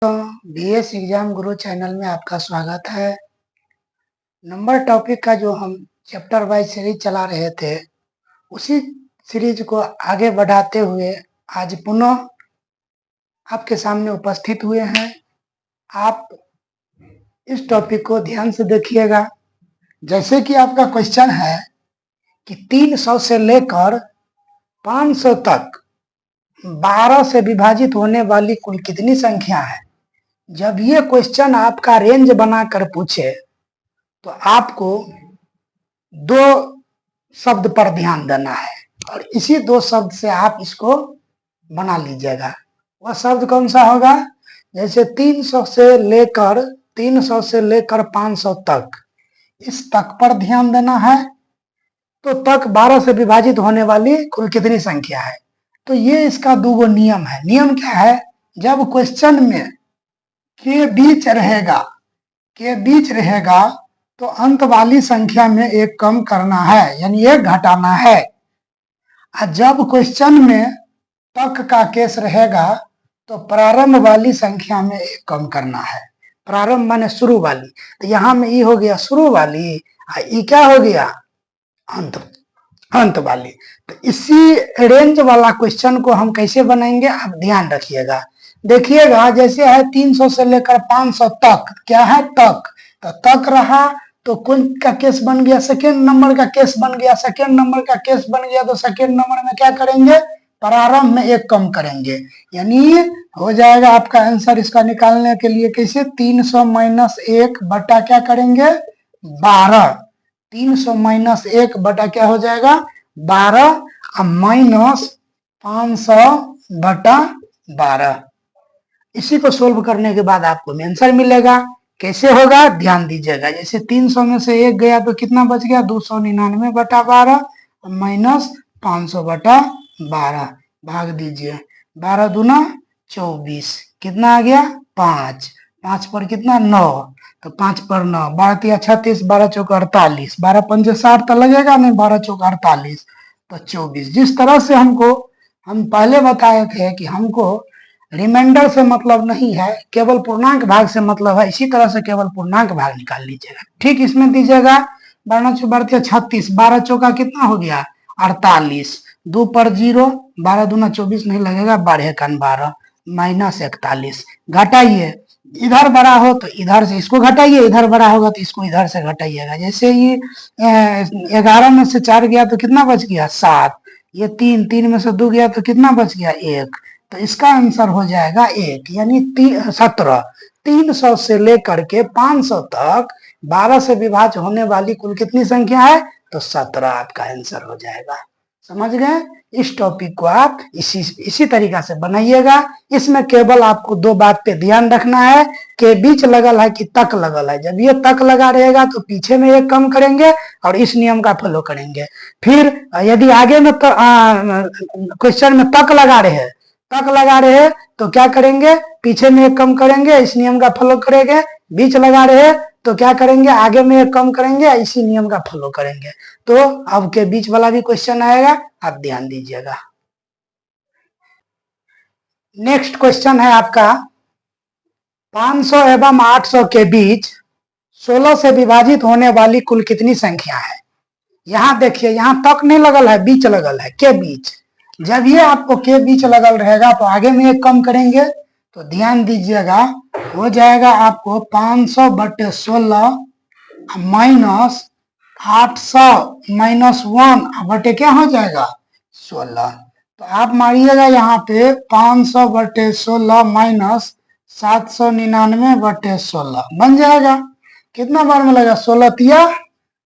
BS exam गुरु channel में आपका स्वागत है। नंबर टॉपिक का जो हम चैप्टर वाइज सीरीज चला रहे थे, उसी सीरीज को आगे बढ़ाते हुए आज पुनः आपके सामने उपस्थित हुए हैं। आप इस टॉपिक को ध्यान से देखिएगा। जैसे कि आपका क्वेश्चन है कि 300 से लेकर 500 तक 12 से विभाजित होने वाली कुल कितनी संख्या है। जब ये क्वेश्चन आपका रेंज बनाकर पूछे तो आपको दो शब्द पर ध्यान देना है और इसी दो शब्द से आप इसको बना लीजिएगा। वह शब्द कौन सा होगा? जैसे 300 से लेकर 500 तक, इस तक पर ध्यान देना है। तो तक 12 से विभाजित होने वाली कुल कितनी संख्या है। तो ये इसका दो नियम है। नियम क्या है? जब क्वेश्चन में के बीच रहेगा तो अंत वाली संख्या में एक कम करना है, यानी एक घटाना है। और जब क्वेश्चन में तक का केस रहेगा तो प्रारंभ वाली संख्या में एक कम करना है। प्रारंभ माने शुरू वाली, तो यहाँ में ई हो गया शुरू वाली, ई क्या हो गया? अंत वाली। तो इसी रेंज वाला क्वेश्चन को हम कैसे बनाएंगे, आप ध्यान रखिएगा। देखिएगा, जैसे है 300 से लेकर 500 तक, क्या है? तक। तो तक रहा तो कौन का केस बन गया? सेकेंड नंबर का केस बन गया। सेकेंड नंबर का केस बन गया तो सेकेंड नंबर में क्या करेंगे? प्रारंभ में एक कम करेंगे, यानी हो जाएगा आपका आंसर। इसका निकालने के लिए कैसे? 300 माइनस 1 बटा क्या करेंगे? 12। 300 माइनस 1 बटा क्या हो जाएगा? 12 माइनस 500 बटा 12। इसी को सोल्व करने के बाद आपको आंसर मिलेगा। कैसे होगा ध्यान दीजिएगा। जैसे 300 में से 1 गया तो कितना बच गया? 299 बटा 12 माइनस 500 बटा 12, भाग दीजिए। 12 दूना 24, कितना आ गया? 5। 5 पर कितना? 9, तो 5 पर 9, 12 तिया 36, 12 चौका 48, 12 पंजे 60 तो लगेगा नहीं, 12 चौका 48, तो 24। जिस तरह से हम पहले बताए थे कि हमको रिमाइंडर से मतलब नहीं है, केवल पूर्णांक भाग से मतलब है, इसी तरह से केवल पूर्णांक भाग निकाल लीजिएगा। ठीक इसमें दीजिएगा 12 चौका 36, 12 चौका कितना हो गया? 48, 2 पर 0, 12 दूना 24 नहीं लगेगा, 12 एकान 12 माइनस 41। घटाइए, इधर बड़ा हो तो इधर से इसको घटाइए, इधर बड़ा होगा तो इसको इधर से घटाइएगा। जैसे ये 11 में से 4 गया तो कितना बच गया? 7। ये 3 में से 2 गया तो कितना बच गया? 1। तो इसका आंसर हो जाएगा 1, यानी 17। 300 से लेकर के 500 तक 12 से विभाज्य होने वाली कुल कितनी संख्या है? तो 17 आपका आंसर हो जाएगा। समझ गए? इस टॉपिक को आप इसी तरीका से बनाइएगा। इसमें केवल आपको दो बात पे ध्यान रखना है, के बीच लगल है कि तक लगल है। जब ये तक लगा रहेगा तो पीछे में एक कम करेंगे और इस नियम का फॉलो करेंगे। फिर यदि आगे में क्वेश्चन में तक लगा रहे तो क्या करेंगे? पीछे में एक कम करेंगे, इस नियम का फॉलो करेंगे। बीच लगा रहे तो क्या करेंगे? आगे में एक कम करेंगे, इसी नियम का फॉलो करेंगे। तो अब के बीच वाला भी क्वेश्चन आएगा, आप ध्यान दीजिएगा। नेक्स्ट क्वेश्चन है आपका 500 एवं 800 के बीच 16 से विभाजित होने वाली कुल कितनी संख्या है। यहाँ देखिए, यहाँ तक नहीं लगल है, बीच लगल है, के बीच। जब ये आपको के बीच लगल रहेगा तो आगे में एक कम करेंगे। तो ध्यान दीजिएगा, हो जाएगा आपको 500 बटे 16 माइनस 800 माइनस 1 बटे क्या हो जाएगा? 16। तो आप मारिएगा यहाँ पे 500 बटे 16 माइनस 799 बटे 16 बन जाएगा। कितना बार में लगा? 16 तिया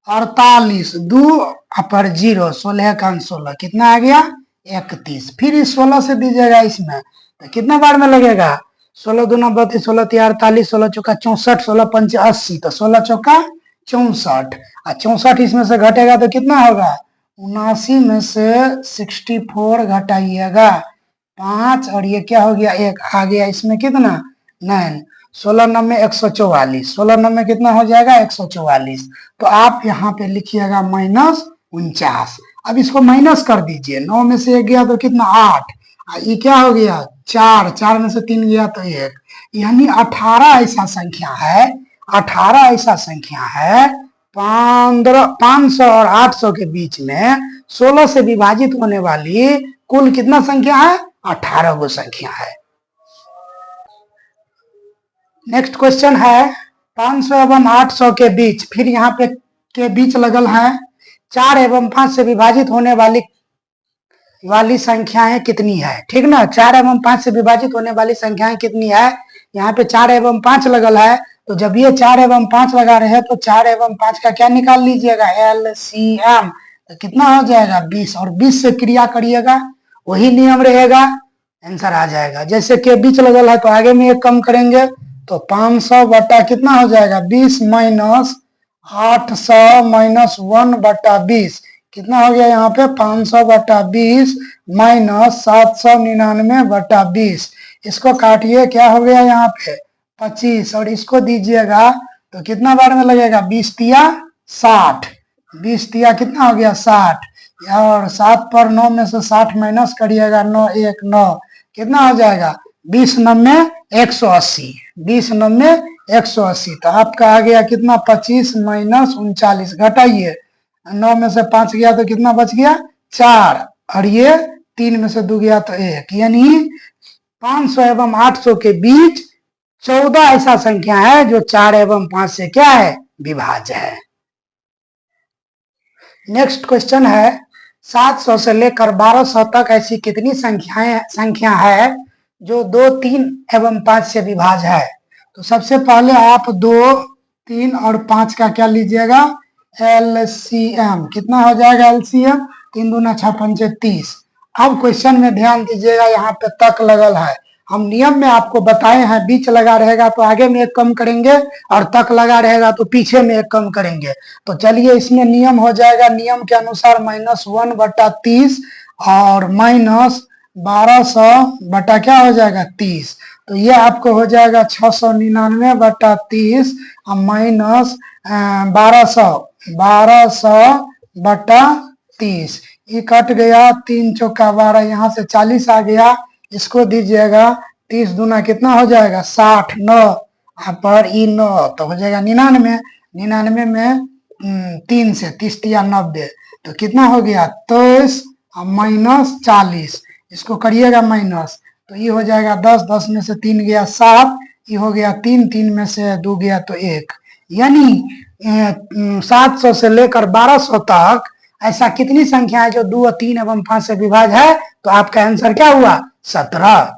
48, 2 पर 0, 16 का 16 कितना आ गया? 31। फिर इस 16 से दीजिएगा इसमें, तो कितना बार में लगेगा? 16 दूना 32, 16 तिया 48, 16 चौका 64, 16 पंच 80, तो 16 चौका 64। और 64 इसमें से घटेगा तो कितना होगा? 79 में से 64 घटाइएगा 5, और ये क्या हो गया? 1 आ गया। इसमें कितना? 9। 16 9 144, 16 9 कितना हो जाएगा? 144। तो आप यहाँ पे लिखिएगा -49। अब इसको माइनस कर दीजिए। 9 में से 1 गया तो कितना? 8। ये क्या हो गया? 4 में से 3 गया तो 1, यानी 18 ऐसा संख्या है, 18 ऐसा संख्या है 500 और 800 के बीच में 16 से विभाजित होने वाली कुल कितना संख्या है? 18 गो संख्या है। नेक्स्ट क्वेश्चन है 500 एवं 800 के बीच, फिर यहाँ पे के बीच लगल है 4 एवं 5 से विभाजित होने वाली संख्याएं कितनी है? ठीक ना, 4 एवं 5 से विभाजित होने वाली संख्याएं कितनी है? यहाँ पे 4 एवं 5 लगल है, तो जब ये 4 एवं 5 लगा रहे हैं तो 4 एवं 5 का क्या निकाल लीजिएगा? LCM। तो कितना हो जाएगा? 20, और 20 से क्रिया करिएगा, वही नियम रहेगा, आंसर आ जाएगा। जैसे के बीच लगल है तो आगे में एक कम करेंगे तो 500 बटा कितना हो जाएगा? 20 माइनस 800 माइनस 1 बटा 20 कितना हो गया? यहाँ पे 500 बटा 20 माइनस 799 बटा 20। इसको काटिए, क्या हो गया यहाँ पे? 25, और इसको दीजिएगा तो कितना बार में लगेगा? 20 तिया 60, 20 तिया कितना हो गया? 60, और 7 पर 9 में से 60 माइनस करिएगा, 9 1 9 कितना हो जाएगा? 20 9 180, 20 9 180। तो आपका आ गया कितना? 25 माइनस 39, घटाइए, 9 में से 5 गया तो कितना बच गया? 4, और ये 3 में से 2 गया तो 1, यानी 500 एवं 800 के बीच 14 ऐसा संख्या है जो 4 एवं 5 से क्या है? विभाज्य है। नेक्स्ट क्वेश्चन है 700 से लेकर 1200 तक ऐसी कितनी संख्या है जो 2, 3 एवं 5 से विभाज्य है? तो सबसे पहले आप 2, 3 और 5 का क्या लीजिएगा? LCM। कितना हो जाएगा LCM? 3 दूना 6 पंचे 30। अब क्वेश्चन में ध्यान दीजिएगा, यहाँ पे तक लगल है, हम नियम में आपको बताए हैं, बीच लगा रहेगा तो आगे में एक कम करेंगे, और तक लगा रहेगा तो पीछे में एक कम करेंगे। तो चलिए इसमें नियम हो जाएगा, नियम के अनुसार -1 बटा 30 और माइनस 1200 बटा क्या हो जाएगा? 30। तो ये आपको हो जाएगा 699 बटा 30 और माइनस 1200 बटा 30। ये कट गया, 3 चौका 12, यहाँ से 40 आ गया, इसको दीजिएगा, 30 दूना कितना हो जाएगा? 60, 9 पर ई 9 तो हो जाएगा 99, 99 में 3 से 30 या 90, तो कितना हो गया? 23 माइनस 40, इसको करिएगा माइनस, तो ये हो जाएगा 10, 10 में से 3 गया 7, ये हो गया 3, 3 में से 2 गया तो 1, यानी 700 से लेकर 1200 तक ऐसा कितनी संख्या है जो 2, 3 एवं 5 से विभाज्य है? तो आपका आंसर क्या हुआ? 17।